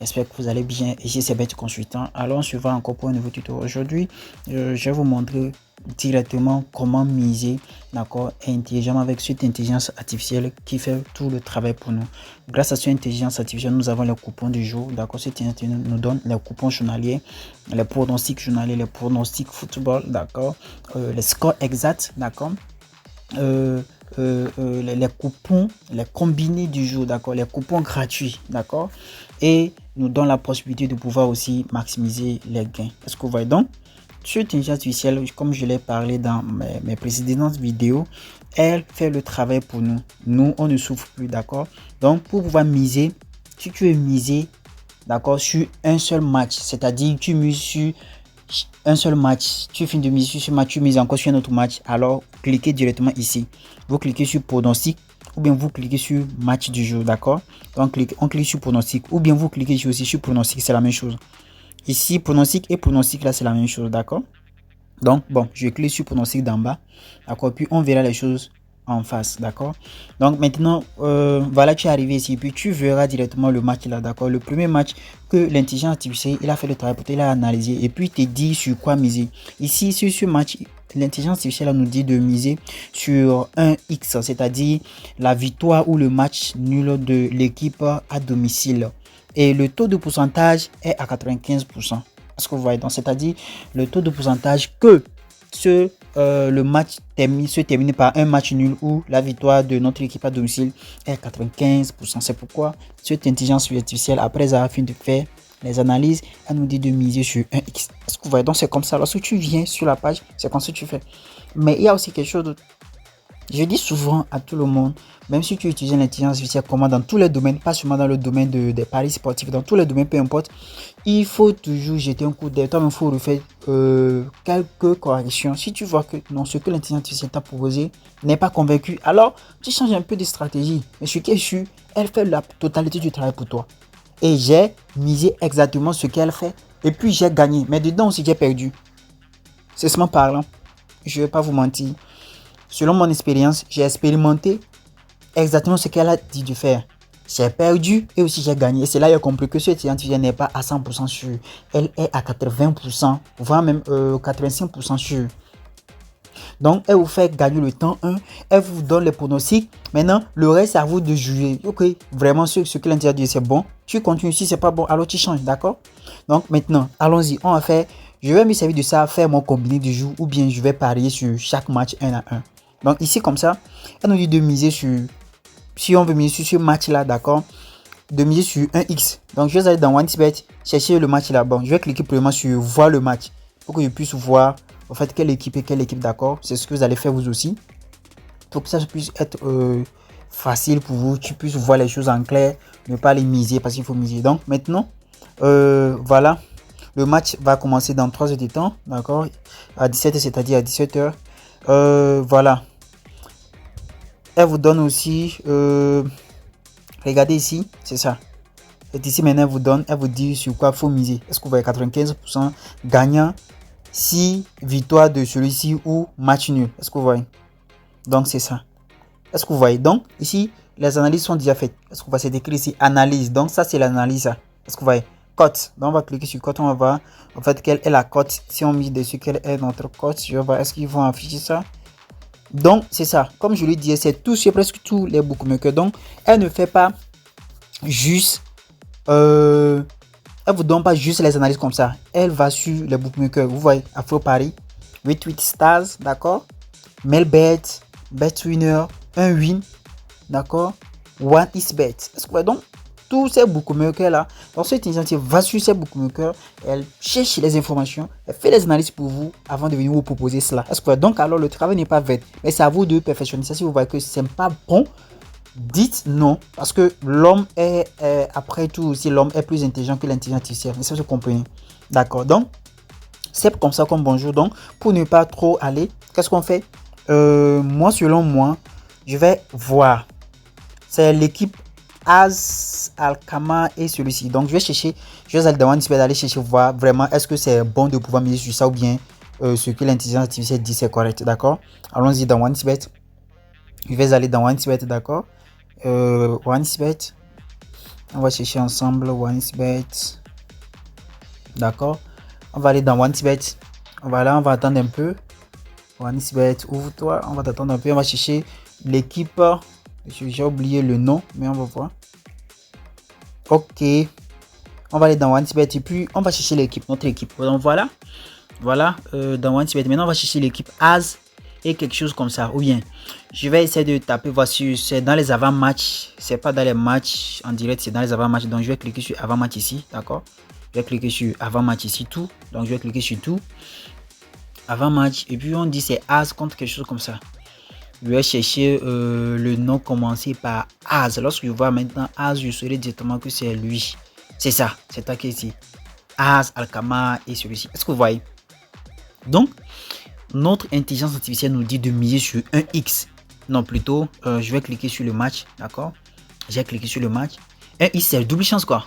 J'espère que vous allez bien. Ici c'est Bête Consultant. Alors on se voit encore pour un nouveau tuto. Aujourd'hui, je vais vous montrer directement comment miser, d'accord, intelligemment avec cette intelligence artificielle qui fait tout le travail pour nous. Grâce à cette intelligence artificielle, nous avons les coupons du jour, d'accord. Cette intelligence nous donne les coupons journaliers, les pronostics journaliers, les pronostics football, d'accord, les scores exacts, d'accord. Les coupons, les combinés du jour, d'accord, les coupons gratuits, d'accord, et nous donne la possibilité de pouvoir aussi maximiser les gains. Est-ce que vous voyez donc, sur intelligence artificielle, comme je l'ai parlé dans mes précédentes vidéos, elle fait le travail pour nous. Nous, on ne souffre plus, d'accord. Donc, pour pouvoir miser, si tu veux miser, d'accord, sur un seul match, c'est-à-dire tu mises sur un seul match, tu finis de miser sur ce match, tu mises encore sur un autre match, alors cliquez directement ici. Vous cliquez sur pronostic ou bien vous cliquez sur match du jour, d'accord. Donc on clique sur pronostic ou bien vous cliquez aussi sur pronostic, c'est la même chose. Ici pronostic et pronostic là c'est la même chose, d'accord. Donc bon, je clique sur pronostic d'en bas, d'accord, puis on verra les choses en face, d'accord. Donc maintenant voilà, tu es arrivé ici, puis tu verras directement le match là, d'accord. Le premier match que l'intelligence artificielle il a fait le travail pour toi, il a analysé et puis il te dit sur quoi miser. Ici sur ce match, l'intelligence artificielle nous dit de miser sur un X, c'est-à-dire la victoire ou le match nul de l'équipe à domicile, et le taux de pourcentage est à 95%. Ce que vous voyez, donc c'est-à-dire le taux de pourcentage que le match se termine par un match nul ou la victoire de notre équipe à domicile est 95%. C'est pourquoi cette intelligence artificielle, après avoir fini de faire les analyses, elle nous dit de miser sur un X. Est-ce que vous voyez, donc c'est comme ça. Lorsque tu viens sur la page, c'est comme ça que tu fais. Mais il y a aussi quelque chose d'autre. Je dis souvent à tout le monde, même si tu utilises l'intelligence artificielle comment dans tous les domaines, pas seulement dans le domaine des paris sportifs, dans tous les domaines, peu importe, il faut toujours jeter un coup d'œil. Toi-même, il faut refaire quelques corrections. Si tu vois que non, ce que l'intelligence artificielle t'a proposé n'est pas convaincu, alors tu changes un peu de stratégie. Mais ce qui est sûr, elle fait la totalité du travail pour toi. Et j'ai misé exactement ce qu'elle fait. Et puis j'ai gagné. Mais dedans aussi, j'ai perdu. C'est seulement parlant. Je ne vais pas vous mentir. Selon mon expérience, j'ai expérimenté exactement ce qu'elle a dit de faire. J'ai perdu et aussi j'ai gagné. Et c'est là que j'ai compris que ce intelligence n'est pas à 100% sûr. Elle est à 80%, voire même 85% sûr. Donc, elle vous fait gagner le temps 1. Elle vous donne les pronostics. Maintenant, le reste, c'est à vous de juger. Ok, vraiment, ce que l'intelligence dit, c'est bon. Tu continues. Si c'est pas bon, alors tu changes. D'accord? Donc, maintenant, allons-y. On va faire. Je vais me servir de ça, faire mon combiné du jour. Ou bien je vais parier sur chaque match 1 à 1. Donc, ici, comme ça, elle nous dit de miser sur. Si on veut miser sur ce match-là, d'accord, de miser sur un X. Donc, je vais aller dans OneXBet, chercher le match là. Bon, je vais cliquer premièrement sur voir le match pour que je puisse voir en fait quelle équipe, d'accord. C'est ce que vous allez faire vous aussi. Pour que ça puisse être facile pour vous, tu puisses voir les choses en clair, ne pas les miser parce qu'il faut miser. Donc, maintenant, voilà. Le match va commencer dans 3 heures de temps, d'accord, à 17h, c'est-à-dire à 17h. Voilà. Elle vous donne aussi, regardez ici, c'est ça. Et ici maintenant, elle vous dit sur quoi il faut miser. Est-ce que vous voyez 95% gagnant, 6 victoires de celui-ci ou match nul. Est-ce que vous voyez? Donc c'est ça. Est-ce que vous voyez? Donc ici, les analyses sont déjà faites. Est-ce que vous voyez? C'est écrit ici analyse. Donc ça c'est l'analyse. Est-ce que vous voyez? Cote. Donc on va cliquer sur cote. On va voir en fait quelle est la cote. Si on mise dessus, quelle est notre cote. Je vais voir est-ce qu'ils vont afficher ça. Donc c'est ça. Comme je le disais, c'est tout, c'est presque tous les bookmakers. Donc elle ne fait pas juste elle vous donne pas juste les analyses comme ça. Elle va sur les bookmakers. Vous voyez, Afro Paris, 88 Stars, d'accord, Melbet, BetWinner, 1 Win, d'accord, One is Bet. Est-ce que vous voyez donc tous ces bookmakers là? Donc cette initiative va sur ces bookmakers, elle cherche les informations, elle fait les analyses pour vous avant de venir vous proposer cela. Est-ce que vous voyez? Donc alors le travail n'est pas fait, mais c'est à vous de perfectionner ça. Si vous voyez que c'est pas bon, dites non, parce que l'homme est, après tout aussi, l'homme est plus intelligent que l'intelligence artificielle. Et ça, vous comprenez. D'accord. Donc, c'est comme ça comme bonjour. Donc, pour ne pas trop aller, qu'est-ce qu'on fait? Moi, selon moi, je vais voir. C'est l'équipe Az Alkama et celui-ci. Donc, je vais chercher, je vais aller dans OneXBet, aller chercher, voir vraiment est-ce que c'est bon de pouvoir miser sur ça ou bien ce que l'intelligence artificielle dit, c'est correct. D'accord. Allons-y dans OneXBet. Je vais aller dans OneXBet, d'accord. OneXBet. On va chercher ensemble OneXBet. D'accord. On va aller dans OneXBet. Voilà, on va attendre un peu. OneXBet, ouvre-toi. On va t'attendre un peu. On va chercher l'équipe. J'ai oublié le nom, mais on va voir. Ok. On va aller dans OneXBet et puis on va chercher l'équipe, notre équipe. Donc voilà. Voilà, dans OneXBet. Maintenant, on va chercher l'équipe As et quelque chose comme ça. Ou bien, je vais essayer de taper. Voici, c'est dans les avant-matchs. C'est pas dans les matchs en direct, c'est dans les avant-matchs. Donc, je vais cliquer sur avant-match ici. D'accord. Je vais cliquer sur avant-match ici, tout. Donc, je vais cliquer sur tout. Avant-match. Et puis, on dit c'est As contre quelque chose comme ça. Je vais chercher le nom commencé par As. Lorsque je vois maintenant As, je saurai directement que c'est lui. C'est ça, c'est taqué ici. As, Alkama et celui-ci. Est-ce que vous voyez? Donc, notre intelligence artificielle nous dit de miser sur un X. Non, plutôt, je vais cliquer sur le match. D'accord? J'ai cliqué sur le match. Un X, c'est double chance, quoi.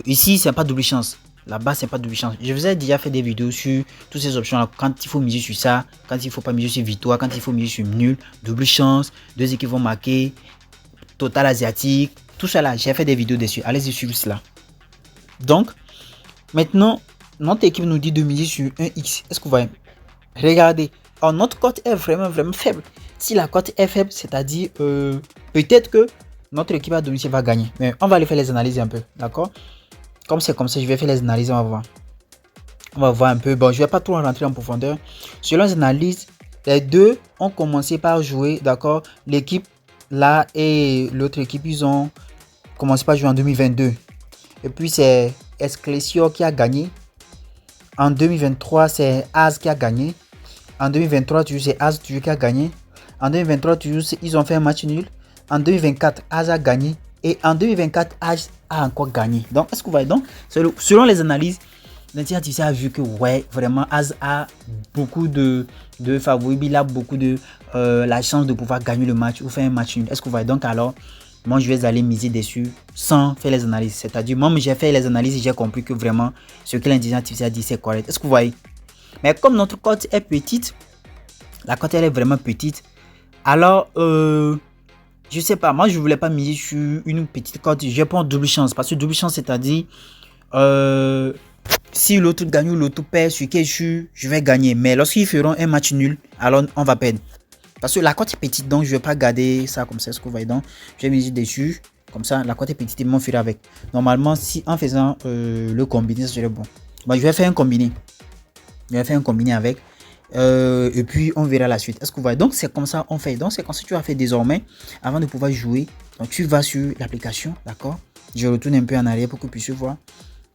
Ici, c'est pas double chance. Là-bas, c'est pas double chance. Je vous ai déjà fait des vidéos sur toutes ces options-là. Quand il faut miser sur ça, quand il faut pas miser sur victoire, quand il faut miser sur nul, double chance, deux équipes vont marquer, total asiatique, tout ça là. J'ai fait des vidéos dessus. Allez-y suivre cela. Donc, maintenant, notre équipe nous dit de miser sur un X. Est-ce que vous voyez? Regardez. Alors, notre cote est vraiment faible. Si la cote est faible, c'est-à-dire peut-être que notre équipe à domicile va gagner. Mais on va aller faire les analyses un peu. D'accord? Comme c'est comme ça, je vais faire les analyses, on va voir. On va voir un peu. Bon, je vais pas trop rentrer en profondeur. Selon les analyses, les deux ont commencé par jouer, d'accord. L'équipe là et l'autre équipe, ils ont commencé par jouer en 2022. Et puis c'est Esclesio qui a gagné. En 2023, c'est Az qui a gagné. En 2023, c'est Az qui a gagné. En 2023, ils ont fait un match nul. En 2024, Az a gagné. Et en 2024, Az a encore gagné. Donc, est-ce que vous voyez? Donc, selon les analyses, l'intelligence artificielle a vu que, ouais, vraiment, Az a beaucoup de favoris. Il a beaucoup de la chance de pouvoir gagner le match ou faire un match nul. Est-ce que vous voyez? Donc, alors, moi, je vais aller miser dessus sans faire les analyses. C'est-à-dire, moi, j'ai fait les analyses et j'ai compris que vraiment, ce que l'intelligence artificielle a dit, c'est correct. Est-ce que vous voyez? Mais comme notre cote est petite, la cote, elle est vraiment petite. Alors, je sais pas, moi je voulais pas miser sur une petite cote, je vais prendre double chance. Parce que double chance, c'est-à-dire, si l'autre gagne ou l'autre perd, sur quel je vais gagner. Mais lorsqu'ils feront un match nul, alors on va perdre. Parce que la cote est petite, donc je vais pas garder ça comme ça, ce que vous voyez. Donc, je vais miser dessus, comme ça, la cote est petite et m'en ferai avec. Normalement, si en faisant le combiné, ça serait bon. Bon, je vais faire un combiné. Je vais faire un combiné avec. Et puis on verra la suite. Est-ce que vous voyez? Donc c'est comme ça on fait. Donc c'est comme ça que tu vas faire désormais avant de pouvoir jouer. Donc tu vas sur l'application, d'accord? Je retourne un peu en arrière pour que vous puissiez voir.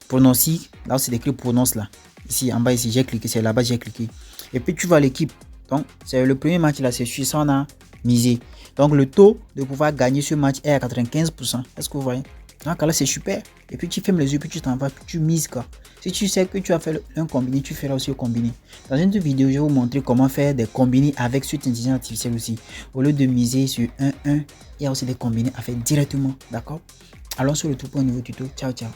Prononce, là c'est écrit prononce là. Ici en bas ici j'ai cliqué, c'est là-bas j'ai cliqué. Et puis tu vois l'équipe. Donc c'est le premier match là, c'est sur ça on a misé. Donc le taux de pouvoir gagner ce match est à 95%. Est-ce que vous voyez? Donc là c'est super. Et puis tu fermes les yeux, puis tu t'en vas, puis tu mises quoi. Si tu sais que tu as fait un combiné, tu feras aussi un combiné. Dans une autre vidéo, je vais vous montrer comment faire des combinés avec cette intelligence artificielle aussi. Au lieu de miser sur 1-1, il y a aussi des combinés à faire directement. D'accord? Allons sur le tout pour un nouveau tuto. Ciao, ciao.